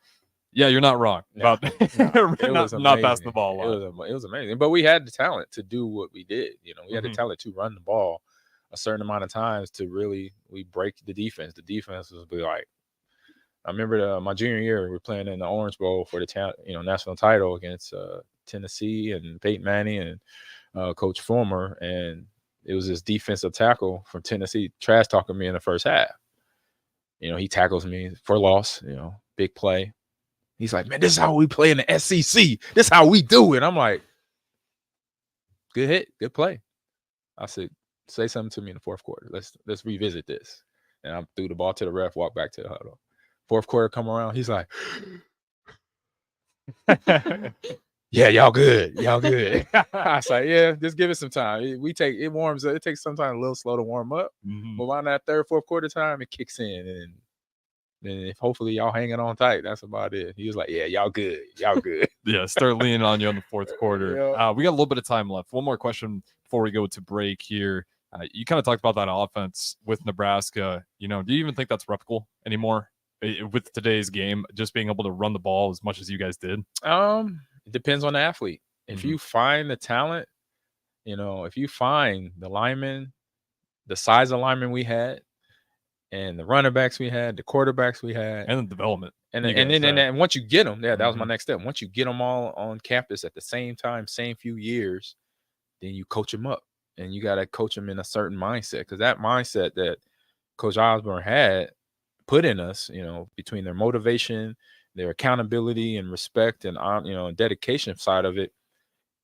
yeah, you're not wrong about not passing the ball. It was amazing, but we had the talent to do what we did. We had the talent to run the ball a certain amount of times to really break the defense. The defense was like. I remember my junior year, we were playing in the Orange Bowl for the national title against Tennessee and Peyton Manning and Coach Fulmer, and it was this defensive tackle from Tennessee trash talking me in the first half. He tackles me for loss. Big play. He's like, "Man, this is how we play in the SEC. This is how we do it." I'm like, "Good hit, good play." I said, "Say something to me in the fourth quarter. Let's revisit this." And I threw the ball to the ref, walked back to the huddle. Fourth quarter come around, he's like, yeah, y'all good. Y'all good. I was like, yeah, just give it some time. It warms up. It takes sometimes a little slow to warm up. But around that third, fourth quarter time, it kicks in. And then if hopefully y'all hanging on tight, that's about it. He was like, yeah, y'all good. Y'all good. Yeah, start leaning on you on the fourth quarter. Yeah. We got a little bit of time left. One more question before we go to break here. You kind of talked about that offense with Nebraska. Do you even think that's replicable anymore with today's game, just being able to run the ball as much as you guys did? It depends on the athlete. If you find the talent, if you find the linemen, the size of linemen we had, and the running backs we had, the quarterbacks we had, and the development, and once you get them, that was my next step. Once you get them all on campus at the same time, same few years, then you coach them up, and you got to coach them in a certain mindset, because that mindset that Coach Osborne had put in us, between their motivation, their accountability and respect and dedication side of it,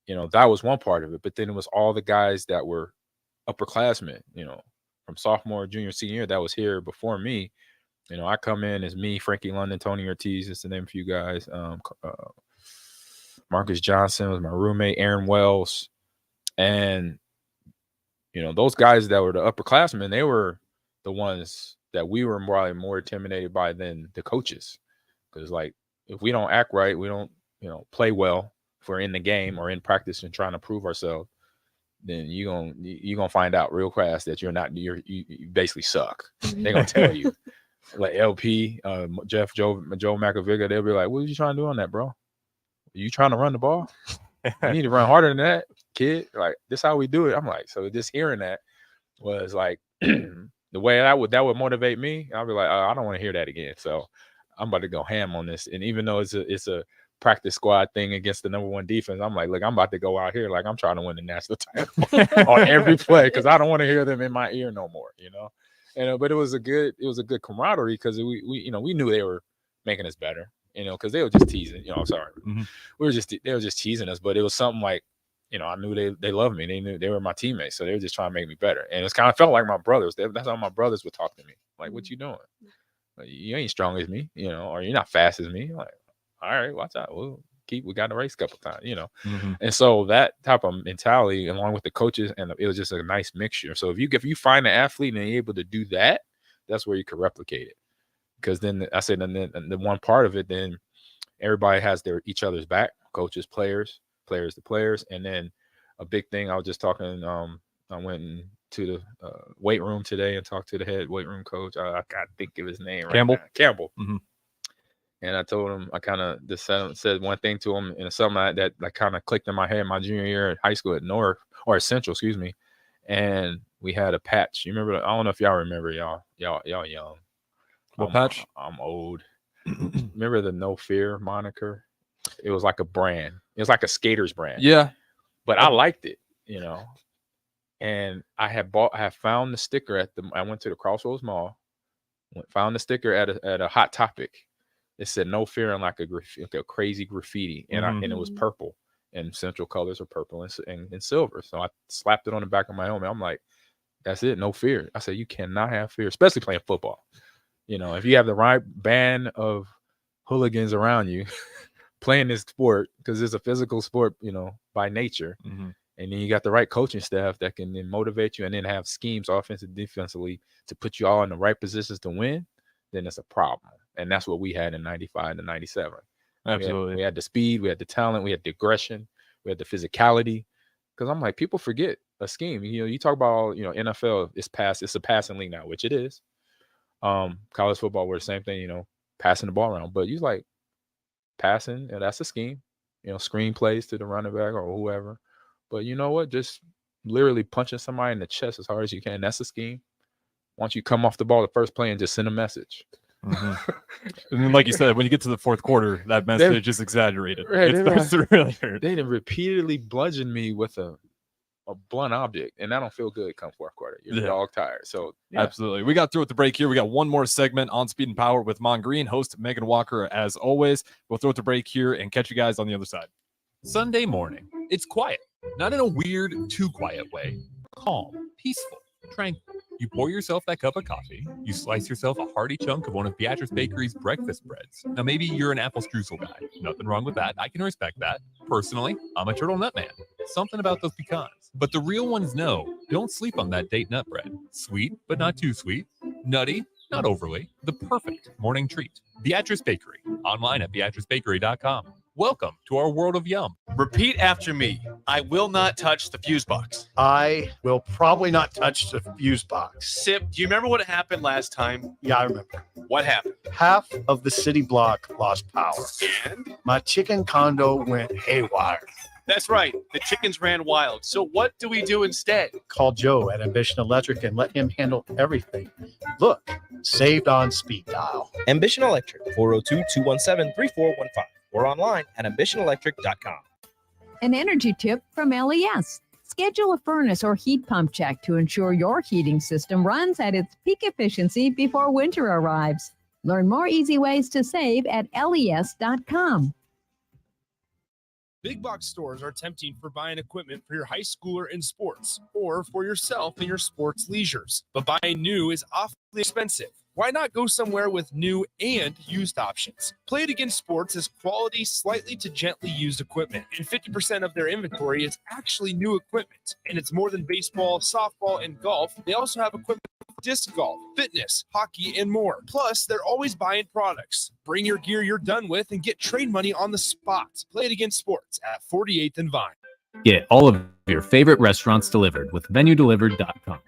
that was one part of it. But then it was all the guys that were upperclassmen, from sophomore, junior, senior year that was here before me. I come in as me, Frankie London, Tony Ortiz, just to name a few guys. Marcus Johnson was my roommate, Aaron Wells, and those guys that were the upperclassmen, they were the ones that we were probably more intimidated by than the coaches. Because, like, if we don't act right, we don't, play well, if we're in the game or in practice and trying to prove ourselves, then you're gonna find out real fast that you basically suck. They're gonna tell you. Like LP, Joe McAviga, they'll be like, "What are you trying to do on that, bro? Are you trying to run the ball? You need to run harder than that, kid. Like, this how we do it." I'm like, so just hearing that was like the way that would motivate me. I'll be like, I don't want to hear that again. So I'm about to go ham on this. And even though it's a practice squad thing against the number one defense, I'm like, look, I'm about to go out here like I'm trying to win the national title on every play, because I don't want to hear them in my ear no more, And but it was a good camaraderie, because we knew they were making us better, because they were just teasing. I'm sorry, they were just teasing us, but it was something like, I knew they loved me. They knew they were my teammates, so they were just trying to make me better. And it's kind of felt like my brothers. That's how my brothers would talk to me. Like, what you doing? Like, you ain't strong as me, or you're not fast as me. Like, all right, watch out. We got in a race a couple times, And so that type of mentality, along with the coaches, and it was just a nice mixture. So if you find an athlete and they're able to do that, that's where you can replicate it. Because then I said, and then the one part of it, then everybody has each other's back, coaches, players to players. And then a big thing, I was just talking, I went to the weight room today and talked to the head weight room coach. I can't think of his name right now. Campbell. And I told him, I kind of just said one thing to him, and something that kind of clicked in my head my junior year at high school at Central, excuse me. And we had a patch. You remember? I don't know if y'all remember, y'all young. What patch? I'm old. Remember the No Fear moniker? It was like a brand. It was like a skater's brand. Yeah. But I liked it, And I found the sticker I went to the Crossroads Mall, found the sticker at a Hot Topic. It said "No Fear" and like a crazy graffiti, and it was purple, and Central colors are purple and silver. So I slapped it on the back of my helmet. I'm like, that's it, no fear. I said, you cannot have fear, especially playing football. If you have the right band of hooligans around you playing this sport, because it's a physical sport, by nature. And then you got the right coaching staff that can then motivate you and then have schemes offensive, defensively to put you all in the right positions to win, then it's a problem. And that's what we had in 95 to 97. Absolutely. We had the speed, we had the talent, we had the aggression, we had the physicality. Because I'm like, people forget a scheme. You talk about, NFL, it's a passing league now, which it is. College football, we're the same thing, passing the ball around. But you like passing, that's a scheme. Screen plays to the running back or whoever. But you know what? Just literally punching somebody in the chest as hard as you can. That's a scheme. Once you come off the ball the first play and just send a message. And then, like you said, when you get to the fourth quarter, that message is exaggerated. Right, It starts to really hurt. They didn't repeatedly bludgeon me with a blunt object, and I don't feel good come fourth quarter. You're dog tired. So Absolutely. We got through with the break here. We got one more segment on Speed and Power with Ahman Green, host Meghan Walker, as always. We'll throw it the break here and catch you guys on the other side. Sunday morning. It's quiet, not in a weird, too quiet way. Calm, peaceful, tranquil. You pour yourself that cup of coffee. You slice yourself a hearty chunk of one of Beatrice Bakery's breakfast breads. Now, maybe you're an apple streusel guy. Nothing wrong with that. I can respect that. Personally, I'm a turtle nut man. Something about those pecans. But the real ones know, don't sleep on that date nut bread. Sweet, but not too sweet. Nutty, not overly. The perfect morning treat. Beatrice Bakery. Online at beatricebakery.com. Welcome to our world of yum. Repeat after me. I will not touch the fuse box. I will probably not touch the fuse box. Sip, do you remember what happened last time? Yeah, I remember. What happened? Half of the city block lost power. And? My chicken condo went haywire. That's right. The chickens ran wild. So what do we do instead? Call Joe at Ambition Electric and let him handle everything. Look, saved on speed dial. Ambition Electric, 402-217-3415, or online at ambitionelectric.com. An energy tip from LES. Schedule a furnace or heat pump check to ensure your heating system runs at its peak efficiency before winter arrives. Learn more easy ways to save at les.com. Big box stores are tempting for buying equipment for your high schooler in sports or for yourself in your sports leisures. But buying new is awfully expensive. Why not go somewhere with new and used options? Play It Again Sports is quality, slightly to gently used equipment, and 50% of their inventory is actually new equipment. And it's more than baseball, softball, and golf. They also have equipment for disc golf, fitness, hockey, and more. Plus, they're always buying products. Bring your gear you're done with and get trade money on the spot. Play It Again Sports at 48th and Vine. Get all of your favorite restaurants delivered with VenueDelivered.com.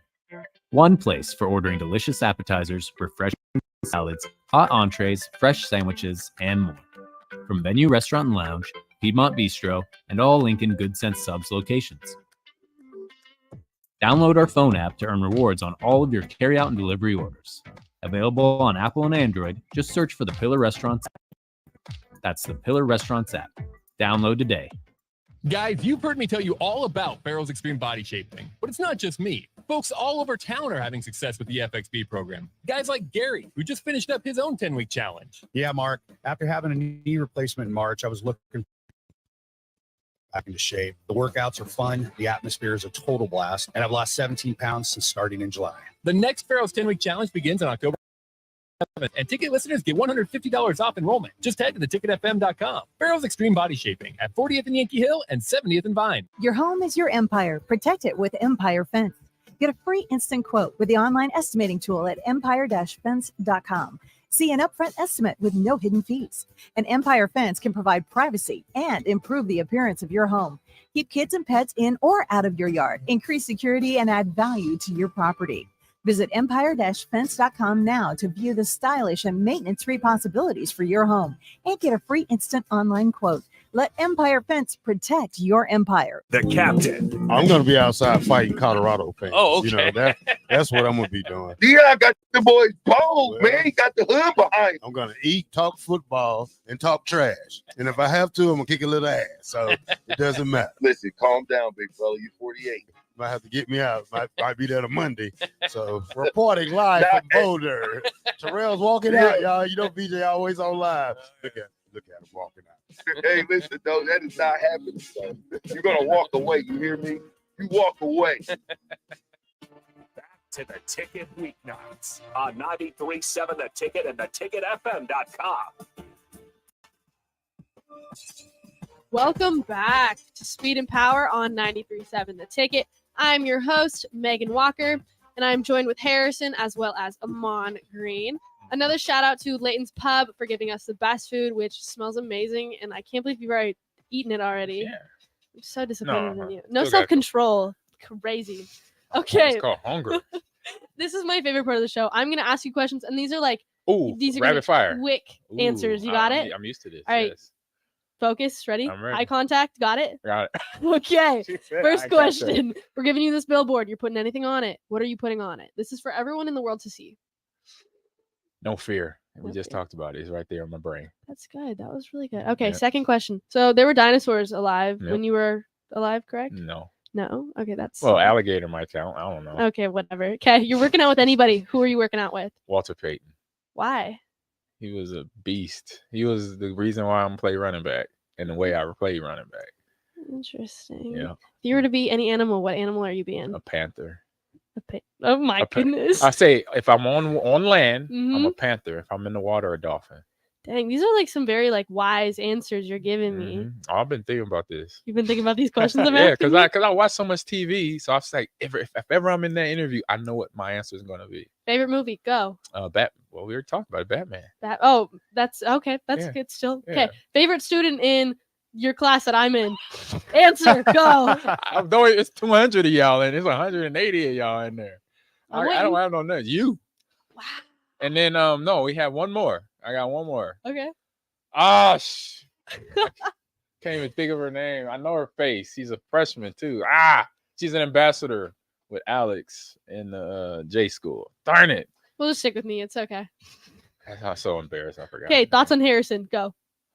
One place for ordering delicious appetizers, refreshing salads, hot entrees, fresh sandwiches, and more. From Venue Restaurant and Lounge, Piedmont Bistro, and all Lincoln Good Sense Subs locations. Download our phone app to earn rewards on all of your carryout and delivery orders. Available on Apple and Android, just search for the Pillar Restaurants app. That's the Pillar Restaurants app. Download today. Guys, you've heard me tell you all about Farrell's Extreme Body Shaping, but it's not just me. Folks all over town are having success with the FXB program. Guys like Gary, who just finished up his own 10-week challenge. Yeah, Mark. After having a knee replacement in March, I was looking back into shape. The workouts are fun. The atmosphere is a total blast. And I've lost 17 pounds since starting in July. The next Farrell's 10-week challenge begins on October 7th, and ticket listeners get $150 off enrollment. Just head to theticketfm.com. Farrell's Extreme Body Shaping at 40th and Yankee Hill and 70th and Vine. Your home is your empire. Protect it with Empire Fence. Get a free instant quote with the online estimating tool at empire-fence.com. See an upfront estimate with no hidden fees. An Empire Fence can provide privacy and improve the appearance of your home. Keep kids and pets in or out of your yard. Increase security and add value to your property. Visit empire-fence.com now to view the stylish and maintenance-free possibilities for your home and get a free instant online quote. Let Empire Fence protect your empire. The captain. I'm going to be outside fighting Colorado fans. Oh, okay. You know, that's what I'm going to be doing. Yeah, I got the boys bold, man. He got the hood behind him. I'm going to eat, talk football, and talk trash. And if I have to, I'm going to kick a little ass. So it doesn't matter. Listen, calm down, big fella. You're 48. Might have to get me out. Might be there on Monday. So reporting live from Boulder. Terrell's walking out, y'all. You know BJ always on live. Look at him walking out. Hey, listen, though, that is not happening. So you're gonna walk away. You hear me? You walk away. Back to the Ticket weeknights on 93.7 The Ticket and theticketfm.com. Welcome back to Speed and Power on 93.7 The Ticket. I'm your host, Megan Walker, and I'm joined with Harrison as well as Ahman Green. Another shout out to Layton's Pub for giving us the best food, which smells amazing, and I can't believe you've already eaten it already. Yeah. I'm so disappointed in you. No Still got self-control. Crazy. Okay. It's called hunger. This is my favorite part of the show. I'm going to ask you questions, and these are like these are gonna rapid be fire. quick answers. You got it? I'm used to this. All right. Yes. Focus. Ready? I'm ready. Eye contact. Got it? Got it. Okay. She said First eye question. We're giving you this billboard. You're putting anything on it. What are you putting on it? This is for everyone in the world to see. No fear. We No just fear. talked about it. It's right there on my brain. That's good. That was really good. Okay. Yep. Second question. So there were dinosaurs alive Yep. when you were alive, correct? No. No? Okay. That's Well, alligator might count. I don't know. okay. Whatever. Okay. You're working out with anybody. Who are you working out with? Walter Payton. Why? He was a beast. He was the reason why I'm play running back and the way I play running back. Interesting. Yeah. If you were to be any animal, what animal are you being? A panther. Oh my goodness. I say if I'm on land, I'm a Mhm. panther. If I'm in the water, a dolphin. Dang, these are like some very like wise answers you're giving me. Mhm. Oh, I've been thinking about this. You've been thinking about these questions I'm Yeah, asking me? because I watch so much TV, so I was like, if ever I'm in that interview, I know what my answer is gonna be. Favorite movie? Go. Well, we were talking about it, Batman. That's okay. That's Yeah. good still. Yeah. Okay. Favorite student in your class that I'm in? Answer. Go. Though it's 200 of y'all and there's 180 of y'all in there. I'm I don't waiting. have no nuts. You. Wow. And then no, we have one more. I got one more. Okay. Ah, can't even think of her name. I know her face. She's a freshman too. She's an ambassador with Alex in the J school. Darn it. We'll just stick with me. It's okay. I'm so embarrassed. I forgot. Okay. Thoughts on Harrison? Go.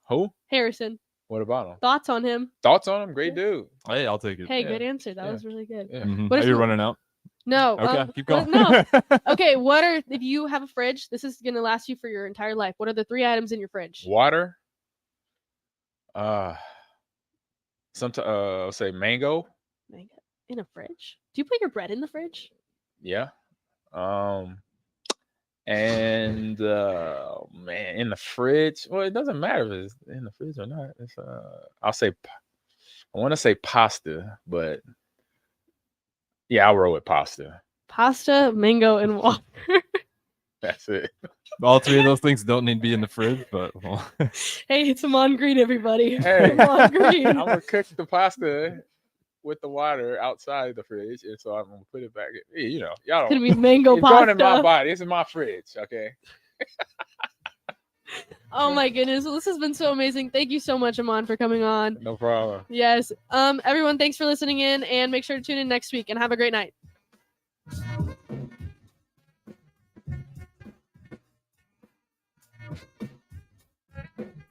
Who? Harrison. What about him? Thoughts on him? Thoughts on him? Great dude. Hey, I'll take it. Hey, good answer. That was really good. Yeah. Mhm. What Are if you you- running out? No. Okay, keep going. No. Okay. If you have a fridge, this is gonna last you for your entire life. What are the 3 items in your fridge? Water. Sometimes I'll say mango. Mango in a fridge? Do you put your bread in the fridge? Yeah. And man, in the fridge. Well, it doesn't matter if it's in the fridge or not. It's I'll say I want to say pasta, but yeah, I'll roll with pasta. Pasta, mango, and water. That's it. All 3 of those things don't need to be in the fridge, but well. Hey, it's Ahman Green, everybody. Hey, Ahman Green. I'm gonna cook the pasta with the water outside the fridge, and so I'm gonna put it back. You know, y'all It's don't. gonna be mango it's going in my pasta. body. This is my fridge. Okay. Oh my goodness. Well, this has been so amazing. Thank you so much, Ahman, for coming on. No problem. Yes. Everyone, thanks for listening in, and make sure to tune in next week and have a great night.